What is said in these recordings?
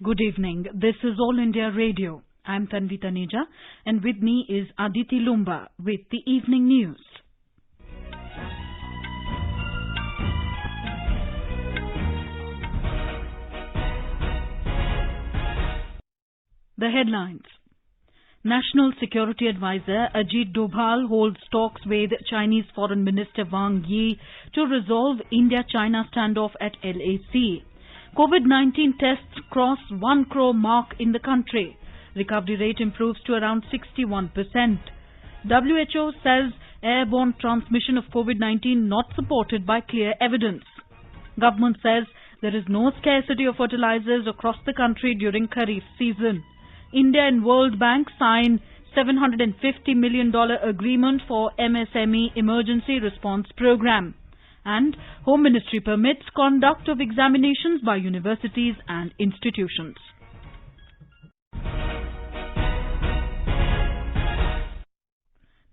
Good evening. This is All India Radio. I'm Tanvi Taneja, and with me is Aditi Lumba with the evening news. The headlines. National Security Advisor Ajit Doval holds talks with Chinese Foreign Minister Wang Yi to resolve India-China standoff at LAC. COVID-19 tests cross 1 crore mark in the country. Recovery rate improves to around 61%. WHO says airborne transmission of COVID-19 not supported by clear evidence. Government says there is no scarcity of fertilizers across the country during Kharif season. India and World Bank sign $750 million agreement for MSME Emergency Response Program. And Home Ministry permits conduct of examinations by universities and institutions.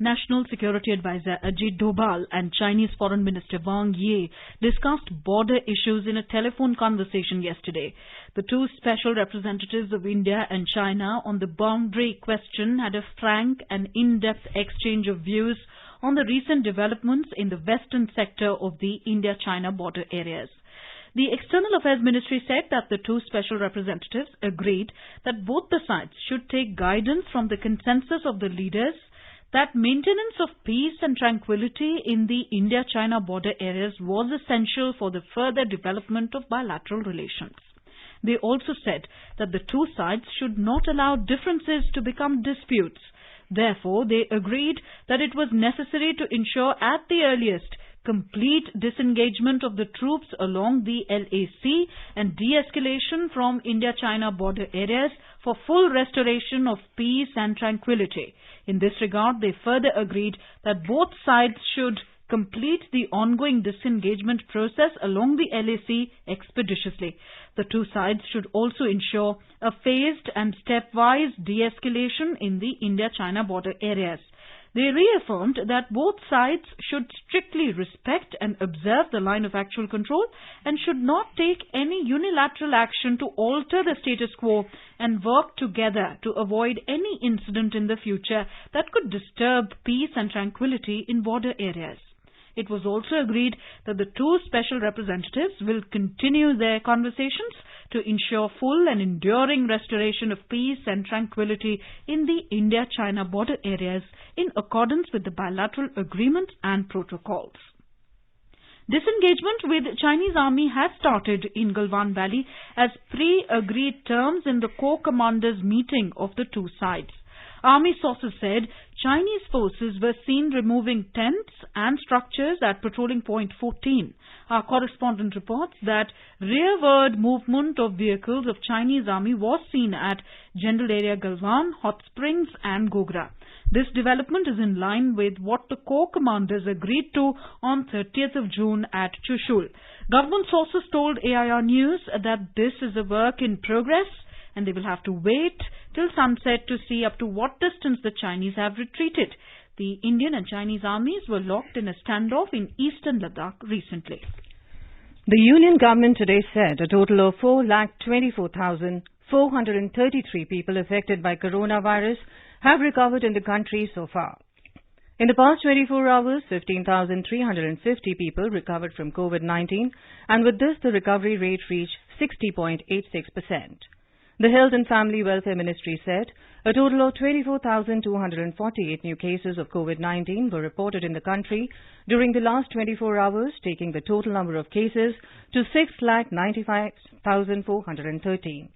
National Security Advisor Ajit Doval and Chinese Foreign Minister Wang Yi discussed border issues in a telephone conversation yesterday. The two special representatives of India and China on the boundary question had a frank and in-depth exchange of views on the recent developments in the western sector of the India-China border areas. The External Affairs Ministry said that the two special representatives agreed that both the sides should take guidance from the consensus of the leaders that maintenance of peace and tranquility in the India-China border areas was essential for the further development of bilateral relations. They also said that the two sides should not allow differences to become disputes. Therefore, they agreed that it was necessary to ensure at the earliest complete disengagement of the troops along the LAC and de-escalation from India-China border areas for full restoration of peace and tranquility. In this regard, they further agreed that both sides should complete the ongoing disengagement process along the LAC expeditiously. The two sides should also ensure a phased and stepwise de-escalation in the India-China border areas. They reaffirmed that both sides should strictly respect and observe the line of actual control and should not take any unilateral action to alter the status quo and work together to avoid any incident in the future that could disturb peace and tranquility in border areas. It was also agreed that the two special representatives will continue their conversations to ensure full and enduring restoration of peace and tranquility in the India-China border areas in accordance with the bilateral agreements and protocols. Disengagement with Chinese army has started in Galwan Valley as pre-agreed terms in the Corps Commanders meeting of the two sides. Army sources said Chinese forces were seen removing tents and structures at patrolling point 14. Our correspondent reports that rearward movement of vehicles of Chinese army was seen at General Area Galwan, Hot Springs and Gogra. This development is in line with what the Corps commanders agreed to on 30th of June at Chushul. Government sources told AIR News that this is a work in progress and they will have to wait till sunset to see up to what distance the Chinese have retreated. The Indian and Chinese armies were locked in a standoff in eastern Ladakh recently. The Union government today said a total of 4,24,433 people affected by coronavirus have recovered in the country so far. In the past 24 hours, 15,350 people recovered from COVID-19, and with this the recovery rate reached 60.86%. The Health and Family Welfare Ministry said a total of 24,248 new cases of COVID-19 were reported in the country during the last 24 hours, taking the total number of cases to 6,95,413.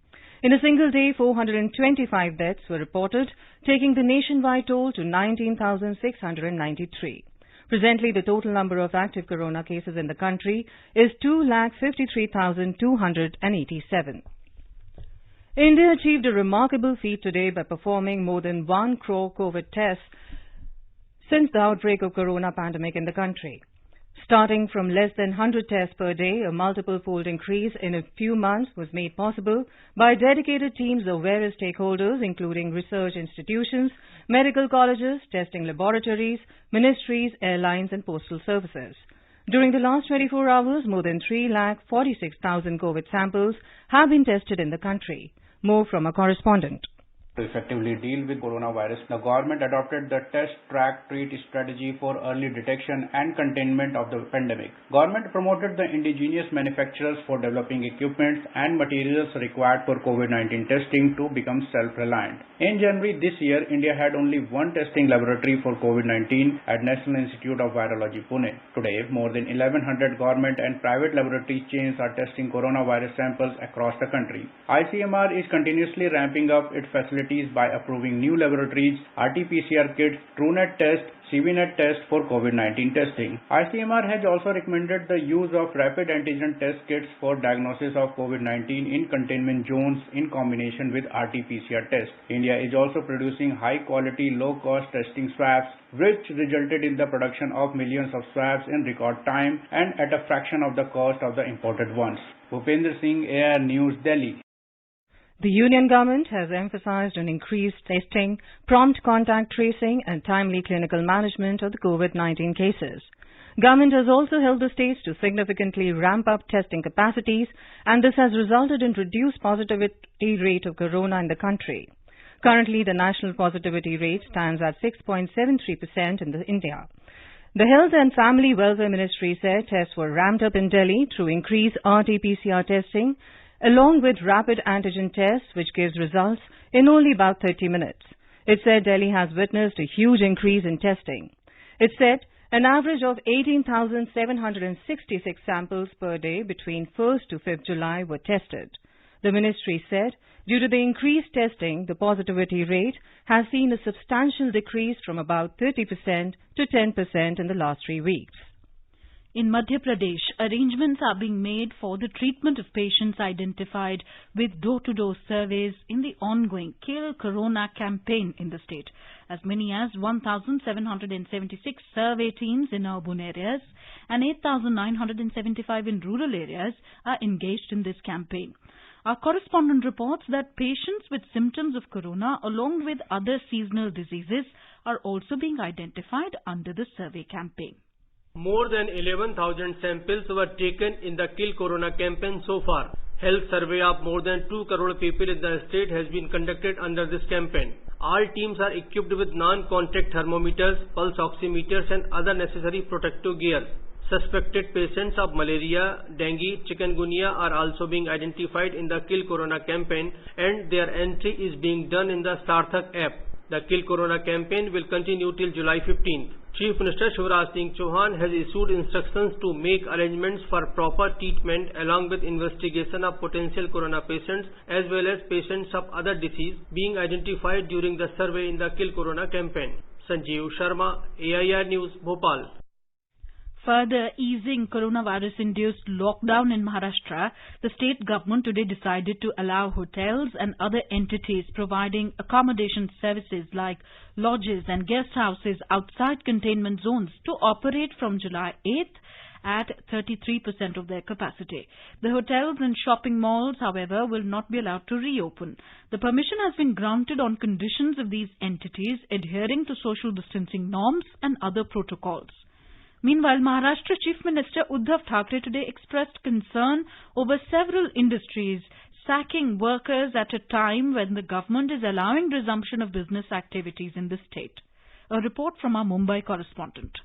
In a single day, 425 deaths were reported, taking the nationwide toll to 19,693. Presently, the total number of active corona cases in the country is 2,53,287. India achieved a remarkable feat today by performing more than 1 crore COVID tests since the outbreak of corona pandemic in the country. Starting from less than 100 tests per day, a multiple-fold increase in a few months was made possible by dedicated teams of various stakeholders, including research institutions, medical colleges, testing laboratories, ministries, airlines and postal services. During the last 24 hours, more than 3,46,000 COVID samples have been tested in the country. More from a correspondent. To effectively deal with coronavirus, the government adopted the test, track, treat strategy for early detection and containment of the pandemic. Government promoted the indigenous manufacturers for developing equipment and materials required for COVID-19 testing to become self-reliant. In January this year, India had only one testing laboratory for COVID-19 at National Institute of Virology, Pune. Today, more than 1100 government and private laboratory chains are testing coronavirus samples across the country. ICMR is continuously ramping up its facilities by approving new laboratories, RT-PCR kits, TrueNet test, CVNet test for COVID-19 testing. ICMR has also recommended the use of rapid antigen test kits for diagnosis of COVID-19 in containment zones in combination with RT-PCR tests. India is also producing high-quality, low-cost testing swabs, which resulted in the production of millions of swabs in record time and at a fraction of the cost of the imported ones. Bhupendra Singh, AIR News, Delhi. The Union Government has emphasized on increased testing, prompt contact tracing and timely clinical management of the COVID-19 cases. Government has also held the states to significantly ramp up testing capacities, and this has resulted in reduced positivity rate of corona in the country. Currently, the national positivity rate stands at 6.73% in India. The Health and Family Welfare Ministry said tests were ramped up in Delhi through increased RT-PCR testing, along with rapid antigen tests, which gives results in only about 30 minutes. It said Delhi has witnessed a huge increase in testing. It said an average of 18,766 samples per day between 1st to 5th July were tested. The ministry said due to the increased testing, the positivity rate has seen a substantial decrease from about 30% to 10% in the last 3 weeks. In Madhya Pradesh, arrangements are being made for the treatment of patients identified with door-to-door surveys in the ongoing Kill Corona campaign in the state. As many as 1,776 survey teams in urban areas and 8,975 in rural areas are engaged in this campaign. Our correspondent reports that patients with symptoms of corona along with other seasonal diseases are also being identified under the survey campaign. More than 11,000 samples were taken in the Kill Corona campaign so far. Health survey of more than 2 crore people in the state has been conducted under this campaign. All teams are equipped with non-contact thermometers, pulse oximeters and other necessary protective gear. Suspected patients of malaria, dengue, chikungunya are also being identified in the Kill Corona campaign, and their entry is being done in the Sarthak app. The Kill Corona campaign will continue till July 15th. Chief Minister Shivraj Singh Chauhan has issued instructions to make arrangements for proper treatment along with investigation of potential corona patients as well as patients of other disease being identified during the survey in the Kill Corona campaign. Sanjeev Sharma, AIR News, Bhopal. Further easing coronavirus-induced lockdown in Maharashtra, the state government today decided to allow hotels and other entities providing accommodation services like lodges and guest houses outside containment zones to operate from July 8th at 33% of their capacity. The hotels and shopping malls, however, will not be allowed to reopen. The permission has been granted on conditions of these entities adhering to social distancing norms and other protocols. Meanwhile, Maharashtra Chief Minister Uddhav Thackeray today expressed concern over several industries sacking workers at a time when the government is allowing resumption of business activities in the state. A report from our Mumbai correspondent.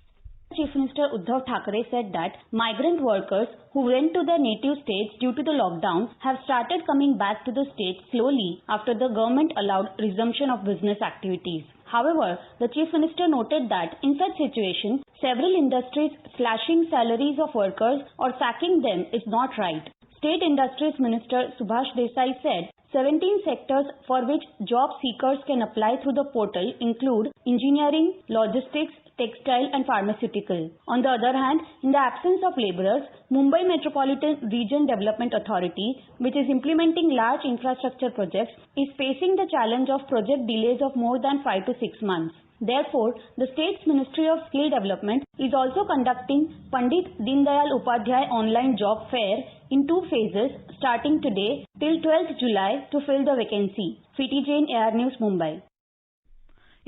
Chief Minister Uddhav Thackeray said that migrant workers who went to their native states due to the lockdown have started coming back to the state slowly after the government allowed resumption of business activities. However, the Chief Minister noted that in such situation, several industries slashing salaries of workers or sacking them is not right. State Industries Minister Subhash Desai said 17 sectors for which job seekers can apply through the portal include engineering, logistics, textile and pharmaceutical. On the other hand, in the absence of labourers, Mumbai Metropolitan Region Development Authority, which is implementing large infrastructure projects, is facing the challenge of project delays of more than 5 to 6 months. Therefore, the state's Ministry of Skill Development is also conducting Pandit Deendayal Upadhyay online job fair in 2 phases starting today till 12th July to fill the vacancy. Preeti Jain, AIR News, Mumbai.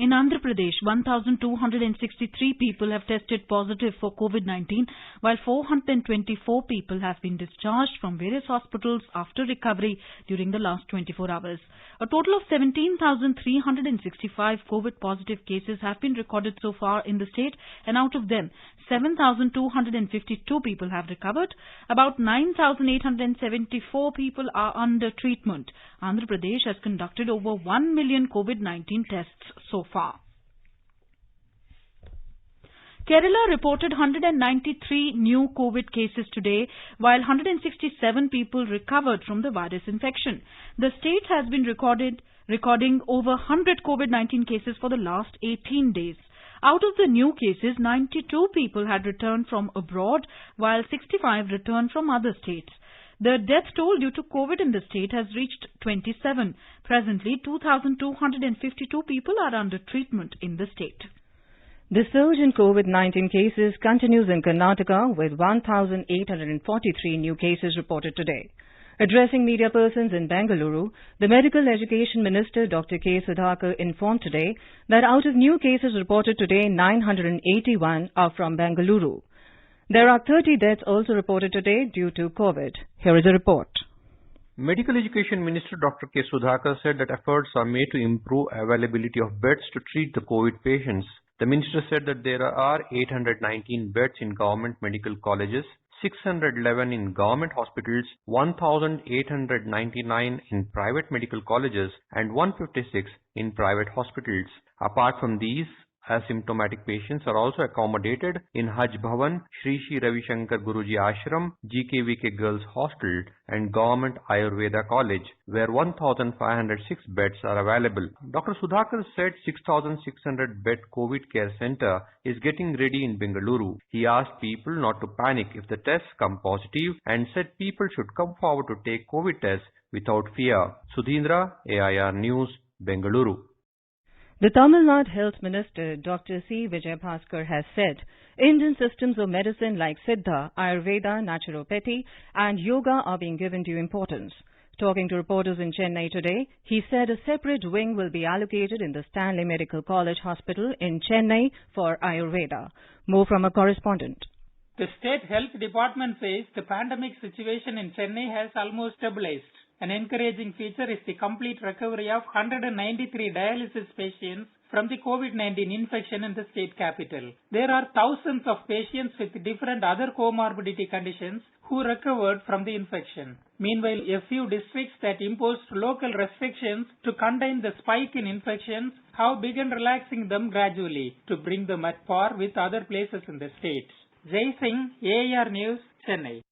In Andhra Pradesh, 1,263 people have tested positive for COVID-19, while 424 people have been discharged from various hospitals after recovery during the last 24 hours. A total of 17,365 COVID-positive cases have been recorded so far in the state, and out of them, 7,252 people have recovered. About 9,874 people are under treatment. Andhra Pradesh has conducted over 1 million COVID-19 tests so far. Kerala reported 193 new COVID cases today, while 167 people recovered from the virus infection. The state has been recording over 100 COVID-19 cases for the last 18 days. Out of the new cases, 92 people had returned from abroad, while 65 returned from other states. The death toll due to COVID in the state has reached 27. Presently, 2,252 people are under treatment in the state. The surge in COVID-19 cases continues in Karnataka with 1,843 new cases reported today. Addressing media persons in Bengaluru, the Medical Education Minister Dr. K. Sudhakar informed today that out of new cases reported today, 981 are from Bengaluru. There are 30 deaths also reported today due to COVID. Here is a report. Medical Education Minister Dr. K. Sudhakar said that efforts are made to improve availability of beds to treat the COVID patients. The minister said that there are 819 beds in government medical colleges, 611 in government hospitals, 1,899 in private medical colleges, and 156 in private hospitals. Apart from these, asymptomatic patients are also accommodated in Haj Bhavan, Shri Shri Ravi Shankar Guruji Ashram, GKVK Girls Hostel, and Government Ayurveda College, where 1,506 beds are available. Dr. Sudhakar said 6,600 bed COVID care center is getting ready in Bengaluru. He asked people not to panic if the tests come positive and said people should come forward to take COVID tests without fear. Sudhindra, AIR News, Bengaluru. The Tamil Nadu Health Minister Dr. C. Vijayabhaskar has said Indian systems of medicine like Siddha, Ayurveda, Naturopathy and Yoga are being given due importance. Talking to reporters in Chennai today, he said a separate wing will be allocated in the Stanley Medical College Hospital in Chennai for Ayurveda. More from a correspondent. The State Health Department says the pandemic situation in Chennai has almost stabilized. An encouraging feature is the complete recovery of 193 dialysis patients from the COVID-19 infection in the state capital. There are thousands of patients with different other comorbidity conditions who recovered from the infection. Meanwhile, a few districts that imposed local restrictions to contain the spike in infections have begun relaxing them gradually to bring them at par with other places in the state. Jai Singh, AIR News, Chennai.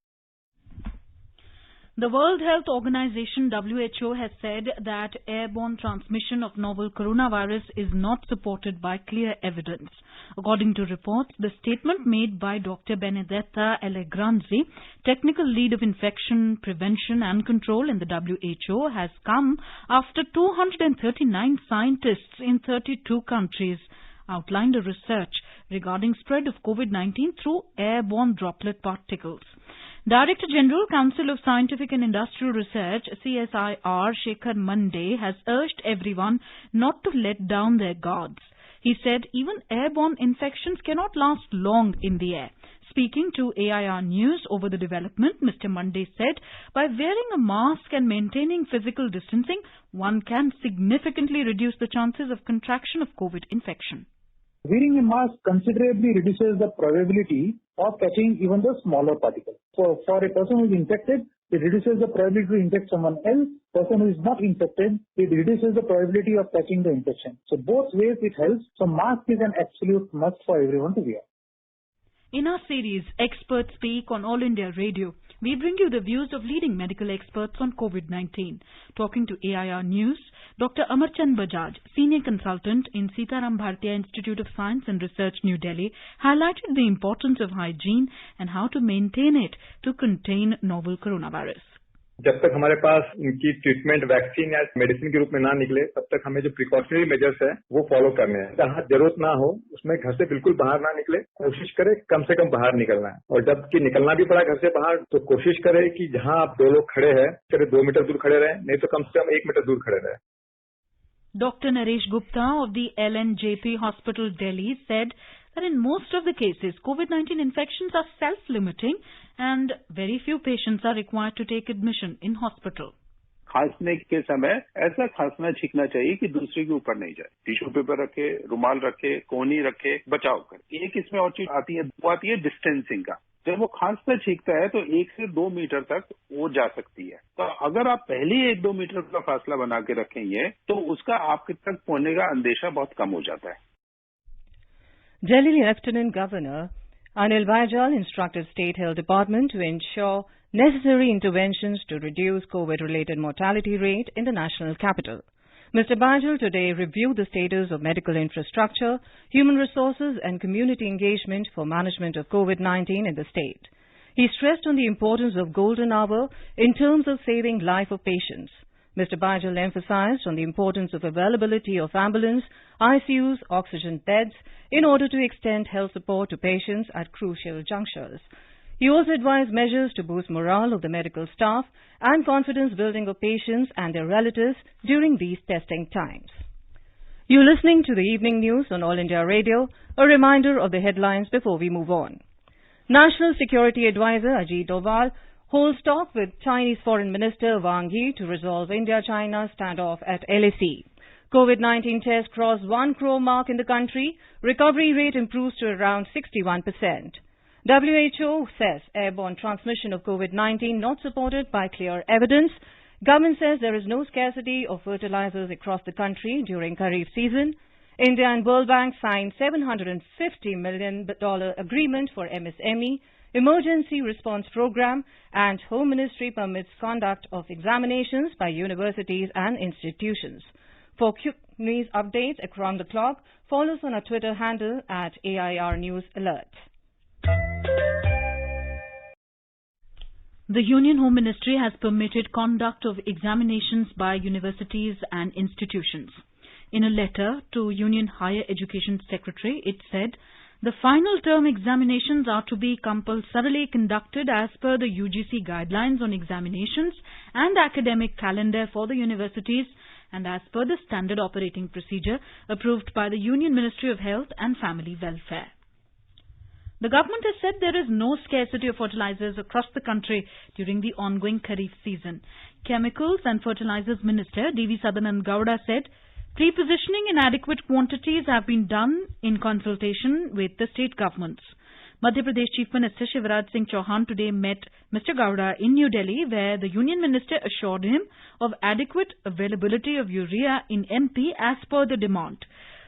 The World Health Organization (WHO) has said that airborne transmission of novel coronavirus is not supported by clear evidence. According to reports, the statement made by Dr. Benedetta Allegranzi, technical lead of infection prevention and control in the WHO, has come after 239 scientists in 32 countries outlined a research regarding spread of COVID-19 through airborne droplet particles. Director General, Council of Scientific and Industrial Research, CSIR, Shekhar Mande, has urged everyone not to let down their guards. He said even airborne infections cannot last long in the air. Speaking to AIR News over the development, Mr. Mande said, by wearing a mask and maintaining physical distancing, one can significantly reduce the chances of contraction of COVID infection. Wearing a mask considerably reduces the probability of catching even the smaller particles. So for a person who is infected, it reduces the probability to infect someone else. Person who is not infected, it reduces the probability of catching the infection. So both ways it helps. So mask is an absolute must for everyone to wear. In our series, Experts Speak on All India Radio, we bring you the views of leading medical experts on COVID-19. Talking to AIR News, Dr. Amarchand Bajaj, Senior Consultant in Sitaram Bhartiya Institute of Science and Research, New Delhi, highlighted the importance of hygiene and how to maintain it to contain novel coronavirus. जब तक हमारे पास इनकी treatment vaccine या medicine के रूप में ना निकले तब तक हमें जो प्रिकॉशनरी मेजर्स है वो फॉलो करने हैं। जहाँ जरूरत ना हो उसमें घर से बिल्कुल बाहर ना निकले, कोशिश करें कम से कम बाहर निकलना है। और जबकि निकलना भी पड़ा घर से बाहर तो कोशिश करें कि जहाँ आप दो लोग खड़े हैं करीब 2 मीटर दूर खड़े रहें, नहीं तो कम से कम 1 मीटर दूर खड़े रहें। Dr. Naresh Gupta of the LNJP Hospital, Delhi, said that in most of the cases, COVID-19 infections are self-limiting and very few patients are required to take admission in hospital. खांसने के समय ऐसा खांसना छींकना चाहिए कि दूसरे के ऊपर नहीं जाए। टिश्यू पेपर रखे, रुमाल रखे, कोहनी रखे, बचाव कर। एक इसमें और चीज आती है, वो आती है डिस्टेंसिंग का। जब वो खांसता छींकता है तो 1 से 2 मीटर तक वो जा सकती है। तो अगर आप पहले ही 1-2 मीटर का फासला बना के रखेंगे तो उसका आपके तक पहुंचने का अंदेशा बहुत कम हो जाता है। Delhi Lieutenant Governor Anil Baijal instructed State Health Department to ensure necessary interventions to reduce COVID-related mortality rate in the national capital. Mr. Baijal today reviewed the status of medical infrastructure, human resources and community engagement for management of COVID-19 in the state. He stressed on the importance of golden hour in terms of saving life of patients. Mr. Baijal emphasized on the importance of availability of ambulance, ICUs, oxygen beds in order to extend health support to patients at crucial junctures. He also advised measures to boost morale of the medical staff and confidence building of patients and their relatives during these testing times. You're listening to the evening news on All India Radio. A reminder of the headlines before we move on. National Security Advisor Ajit Doval holds talk with Chinese Foreign Minister Wang Yi to resolve India-China standoff at LAC. COVID-19 tests crossed 1 crore mark in the country. Recovery rate improves to around 61%. WHO says airborne transmission of COVID-19 not supported by clear evidence. Government says there is no scarcity of fertilizers across the country during Kharif season. India and World Bank signed $750 million agreement for MSME, Emergency Response Program, and Home Ministry permits conduct of examinations by universities and institutions. For quick news updates around the clock, follow us on our Twitter handle at AIR News Alert. The Union Home Ministry has permitted conduct of examinations by universities and institutions. In a letter to Union Higher Education Secretary, it said, the final term examinations are to be compulsorily conducted as per the UGC guidelines on examinations and academic calendar for the universities and as per the standard operating procedure approved by the Union Ministry of Health and Family Welfare. The government has said there is no scarcity of fertilizers across the country during the ongoing Kharif season. Chemicals and Fertilizers Minister D.V. Sadanand Gowda said, pre-positioning in adequate quantities have been done in consultation with the state governments. Madhya Pradesh Chief Minister Shivraj Singh Chauhan today met Mr. Gowda in New Delhi, where the Union Minister assured him of adequate availability of urea in MP as per the demand.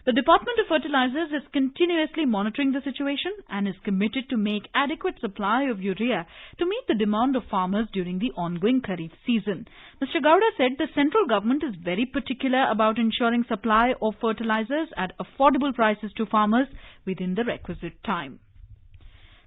The Department of Fertilizers is continuously monitoring the situation and is committed to make adequate supply of urea to meet the demand of farmers during the ongoing Kharif season. Mr. Gowda said the central government is very particular about ensuring supply of fertilizers at affordable prices to farmers within the requisite time.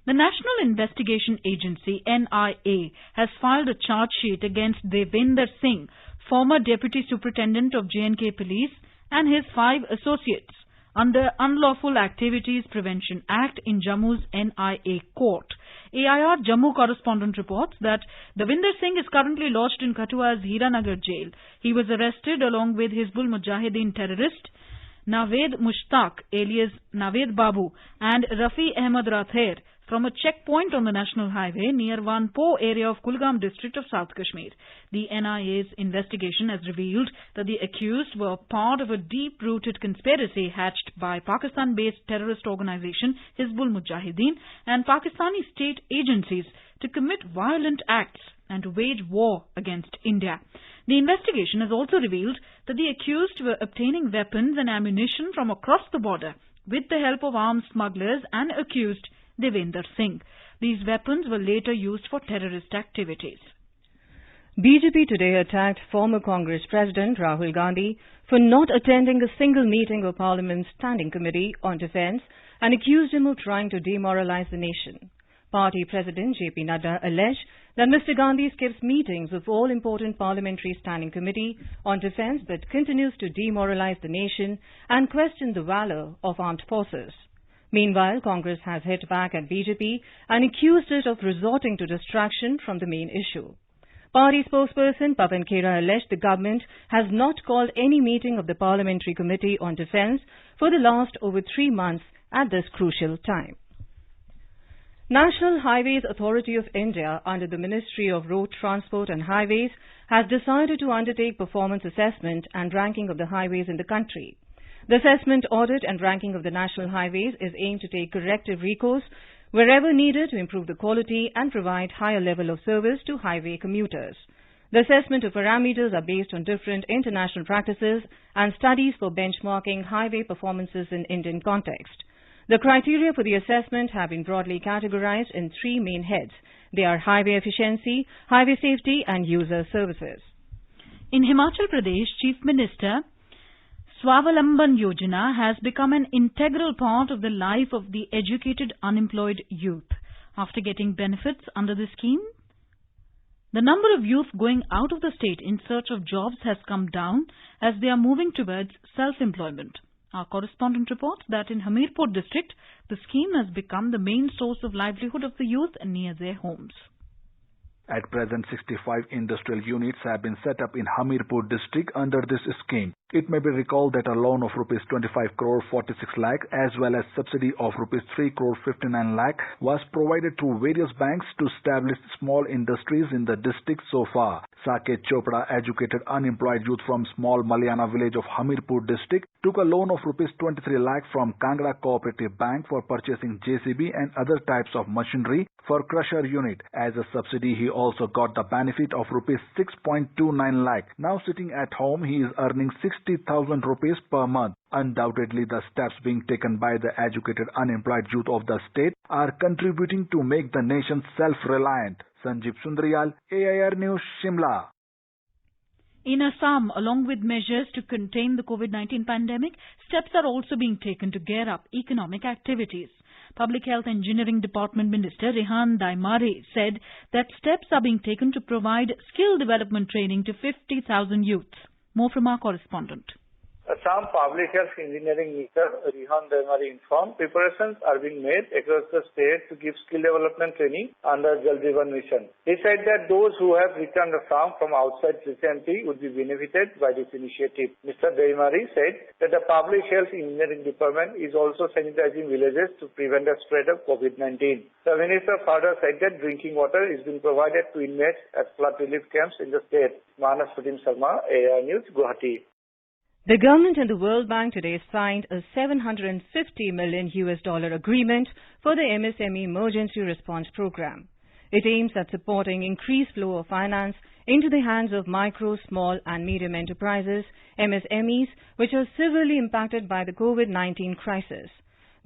The National Investigation Agency, NIA, has filed a charge sheet against Devender Singh, former Deputy Superintendent of J&K Police, and his 5 associates under Unlawful Activities Prevention Act in Jammu's NIA court. AIR Jammu correspondent reports that Devender Singh is currently lodged in Kathua's Hiranagar jail. He was arrested along with Hizbul Mujahideen terrorist Naved Mushtaq alias Naved Babu and Rafi Ahmad Rather from a checkpoint on the national highway near Wanpo area of Kulgam district of South Kashmir. The NIA's investigation has revealed that the accused were part of a deep-rooted conspiracy hatched by Pakistan-based terrorist organization Hizbul Mujahideen and Pakistani state agencies to commit violent acts and to wage war against India. The investigation has also revealed that the accused were obtaining weapons and ammunition from across the border with the help of arms smugglers and accused Devender Singh. These weapons were later used for terrorist activities. BJP today attacked former Congress President Rahul Gandhi for not attending a single meeting of Parliament's Standing Committee on Defence and accused him of trying to demoralize the nation. Party President J.P. Nadda alleged that Mr. Gandhi skips meetings of all important Parliamentary Standing Committee on Defence but continues to demoralize the nation and question the valour of armed forces. Meanwhile, Congress has hit back at BJP and accused it of resorting to distraction from the main issue. Party spokesperson Pawan Khera alleged the government has not called any meeting of the Parliamentary Committee on Defence for the last over 3 months at this crucial time. National Highways Authority of India, under the Ministry of Road Transport and Highways, has decided to undertake performance assessment and ranking of the highways in the country. The assessment, audit and ranking of the national highways is aimed to take corrective recourse wherever needed to improve the quality and provide higher level of service to highway commuters. The assessment of parameters are based on different international practices and studies for benchmarking highway performances in Indian context. The criteria for the assessment have been broadly categorized in 3 main heads. They are highway efficiency, highway safety and user services. In Himachal Pradesh, Chief Minister Swawalamban Yojana has become an integral part of the life of the educated unemployed youth. After getting benefits under the scheme, the number of youth going out of the state in search of jobs has come down as they are moving towards self-employment. Our correspondent reports that in Hamirpur district, the scheme has become the main source of livelihood of the youth near their homes. At present, 65 industrial units have been set up in Hamirpur district under this scheme. It may be recalled that a loan of rupees 25 crore 46 lakh as well as subsidy of rupees 3 crore 59 lakh was provided through various banks to establish small industries in the district so far. Saket Chopra, educated unemployed youth from small Maliana village of Hamirpur district, took a loan of rupees 23 lakh from Kangra Cooperative Bank for purchasing JCB and other types of machinery for crusher unit. As a subsidy, he also got the benefit of rupees 6.29 lakh. Now sitting at home, he is earning 60,000 rupees per month. Undoubtedly, the steps being taken by the educated unemployed youth of the state are contributing to make the nation self-reliant. Sanjeev Sundaryal, AIR News, Shimla. In Assam, along with measures to contain the COVID-19 pandemic, steps are also being taken to gear up economic activities. Public Health Engineering Department Minister Rehan Daimare said that steps are being taken to provide skill development training to 50,000 youths. More from our correspondent. Assam Public Health Engineering Minister Rehan Daimare informed preparations are being made across the state to give skill development training under Jal Jeevan Mission. He said that those who have returned Assam from outside recently would be benefited by this initiative. Mr. Daimare said that the Public Health Engineering Department is also sanitizing villages to prevent the spread of COVID-19. The minister further said that drinking water is being provided to inmates at flood relief camps in the state. Manas Pratim Sharma, AIR News, Guwahati. The government and the World Bank today signed a $750 million agreement for the MSME Emergency Response Program. It aims at supporting increased flow of finance into the hands of micro, small and medium enterprises, MSMEs, which are severely impacted by the COVID-19 crisis.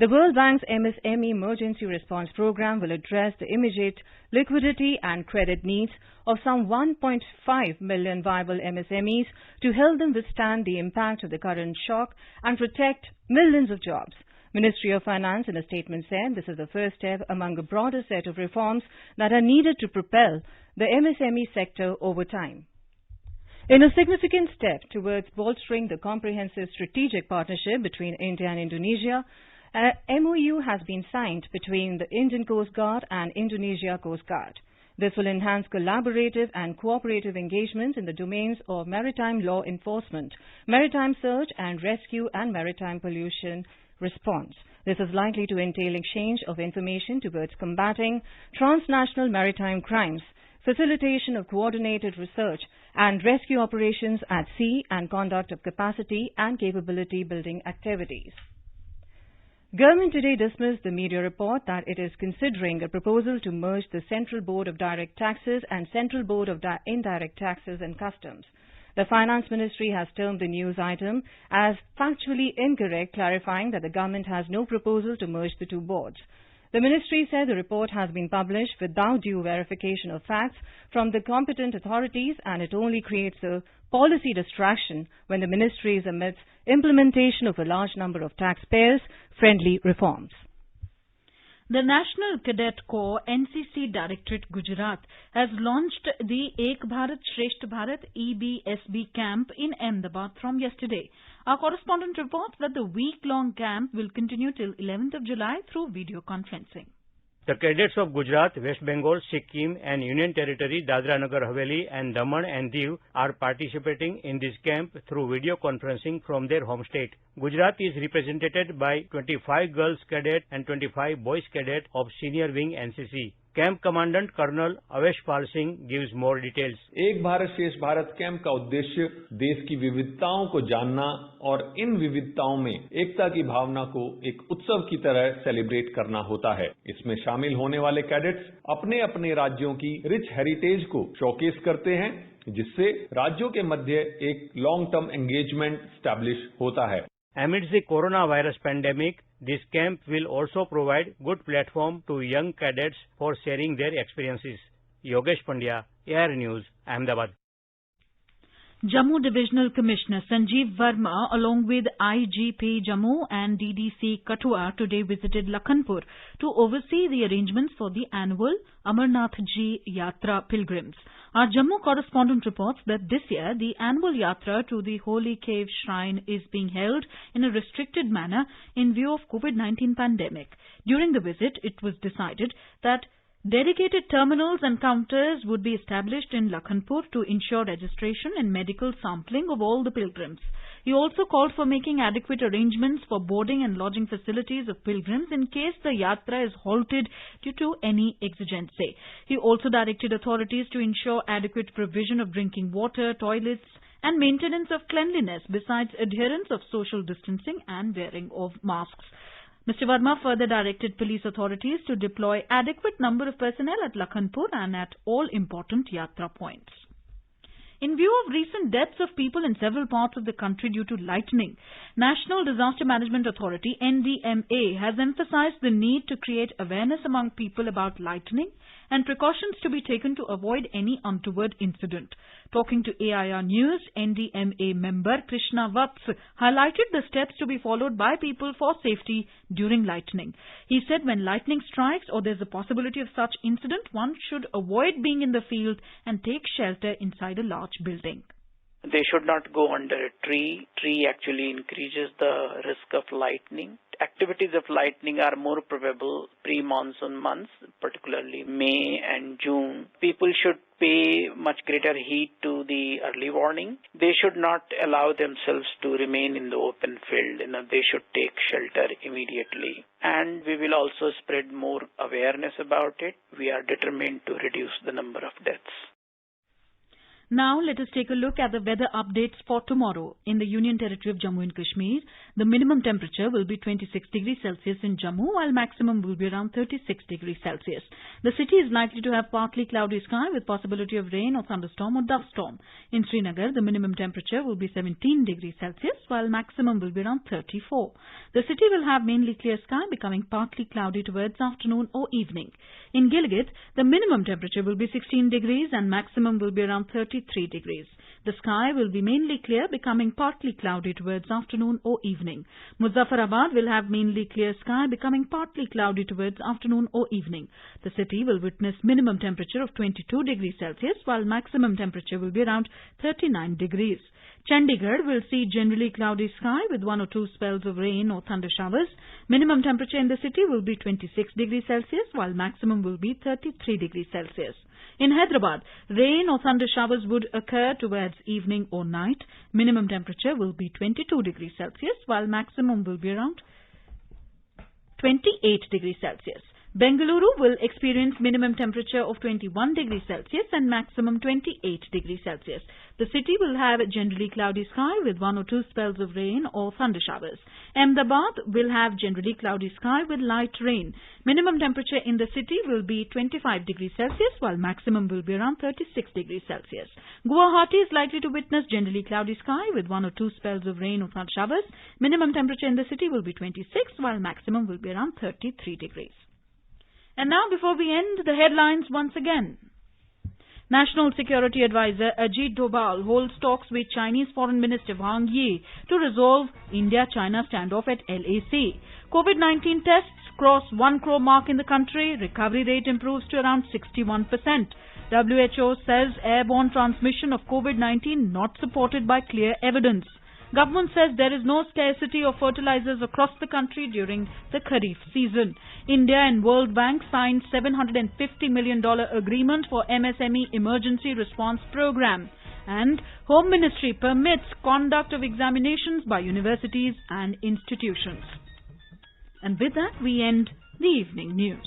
The World Bank's MSME Emergency Response Program will address the immediate liquidity and credit needs of some 1.5 million viable MSMEs to help them withstand the impact of the current shock and protect millions of jobs. Ministry of Finance in a statement said this is the first step among a broader set of reforms that are needed to propel the MSME sector over time. In a significant step towards bolstering the comprehensive strategic partnership between India and Indonesia, an MOU has been signed between the Indian Coast Guard and Indonesia Coast Guard. This will enhance collaborative and cooperative engagements in the domains of maritime law enforcement, maritime search and rescue and maritime pollution response. This is likely to entail exchange of information towards combating transnational maritime crimes, facilitation of coordinated research and rescue operations at sea and conduct of capacity and capability building activities. Government today dismissed the media report that it is considering a proposal to merge the Central Board of Direct Taxes and Central Board of Indirect Taxes and Customs. The Finance Ministry has termed the news item as factually incorrect, clarifying that the government has no proposal to merge the two boards. The ministry said the report has been published without due verification of facts from the competent authorities and it only creates a policy distraction when the ministry is amidst implementation of a large number of taxpayers-friendly reforms. The National Cadet Corps NCC Directorate Gujarat has launched the Ek Bharat Shresth Bharat EBSB camp in Ahmedabad from yesterday. Our correspondent reports that the week-long camp will continue till 11th of July through video conferencing. The cadets of Gujarat, West Bengal, Sikkim and Union Territory, Dadra Nagar Haveli and Daman and Diu are participating in this camp through video conferencing from their home state. Gujarat is represented by 25 girls cadet and 25 boys cadet of Senior Wing NCC. Camp Commandant Colonel Avesh Pal Singh gives more details. एक भारत श्रेष्ठ Bharat camp का उद्देश्य देश की विविधताओं को जानना और इन विविधताओं में एकता की भावना को एक उत्सव की तरह सेलिब्रेट करना होता है। इसमें शामिल होने वाले कैडेट्स अपने अपने राज्यों की रिच हेरिटेज को शोकेस करते हैं, जिससे राज्यों के मध्य एक लॉन्ग टर्म एंगेजमेंट स्टैब्लिश होता है। Amidst the coronavirus pandemic, this camp will also provide good platform to young cadets for sharing their experiences. Yogesh Pandya, Air News, Ahmedabad. Jammu Divisional Commissioner Sanjeev Verma along with IGP Jammu and DDC Kathua today visited Lakhanpur to oversee the arrangements for the annual Amarnath Ji Yatra pilgrims. Our Jammu correspondent reports that this year the annual Yatra to the Holy Cave Shrine is being held in a restricted manner in view of COVID-19 pandemic. During the visit, it was decided that dedicated terminals and counters would be established in Lakhanpur to ensure registration and medical sampling of all the pilgrims. He also called for making adequate arrangements for boarding and lodging facilities of pilgrims in case the yatra is halted due to any exigency. He also directed authorities to ensure adequate provision of drinking water, toilets and maintenance of cleanliness besides adherence of social distancing and wearing of masks. Mr. Verma further directed police authorities to deploy adequate number of personnel at Lakhanpur and at all important yatra points. In view of recent deaths of people in several parts of the country due to lightning, National Disaster Management Authority NDMA has emphasized the need to create awareness among people about lightning and precautions to be taken to avoid any untoward incident. Talking to AIR News, NDMA member Krishna Vats highlighted the steps to be followed by people for safety during lightning. He said when lightning strikes or there's a possibility of such incident, one should avoid being in the field and take shelter inside a large building. They should not go under a tree. Tree actually increases the risk of lightning. Activities of lightning are more probable pre-monsoon months, particularly May and June. People should pay much greater heed to the early warning. They should not allow themselves to remain in the open field. They should take shelter immediately. And we will also spread more awareness about it. We are determined to reduce the number of deaths. Now let us take a look at the weather updates for tomorrow. In the Union Territory of Jammu and Kashmir, the minimum temperature will be 26 degrees Celsius in Jammu, while maximum will be around 36 degrees Celsius. The city is likely to have partly cloudy sky with possibility of rain or thunderstorm or dust storm. In Srinagar, the minimum temperature will be 17 degrees Celsius, while maximum will be around 34. The city will have mainly clear sky, becoming partly cloudy towards afternoon or evening. In Gilgit, the minimum temperature will be 16 degrees and maximum will be around 33 degrees. The sky will be mainly clear, becoming partly cloudy towards afternoon or evening. Muzaffarabad will have mainly clear sky, becoming partly cloudy towards afternoon or evening. The city will witness minimum temperature of 22 degrees Celsius, while maximum temperature will be around 39 degrees. Chandigarh will see generally cloudy sky with 1 or 2 spells of rain or thunder showers. Minimum temperature in the city will be 26 degrees Celsius, while maximum will be 33 degrees Celsius. In Hyderabad, rain or thunder showers would occur towards evening or night. Minimum temperature will be 22 degrees Celsius, while maximum will be around 28 degrees Celsius. Bengaluru will experience minimum temperature of 21 degrees Celsius and maximum 28 degrees Celsius. The city will have generally cloudy sky with 1 or 2 spells of rain or thunder showers. Ahmedabad will have generally cloudy sky with light rain. Minimum temperature in the city will be 25 degrees Celsius, while maximum will be around 36 degrees Celsius. Guwahati is likely to witness generally cloudy sky with 1 or 2 spells of rain or thunder showers. Minimum temperature in the city will be 26, while maximum will be around 33 degrees. And now, before we end, the headlines once again. National Security Advisor Ajit Doval holds talks with Chinese Foreign Minister Wang Yi to resolve India-China standoff at LAC. COVID-19 tests cross 1 crore mark in the country. Recovery rate improves to around 61%. WHO says airborne transmission of COVID-19 not supported by clear evidence. Government says there is no scarcity of fertilizers across the country during the Kharif season. India and World Bank signed $750 million agreement for MSME Emergency Response Program. And Home Ministry permits conduct of examinations by universities and institutions. And with that, we end the evening news.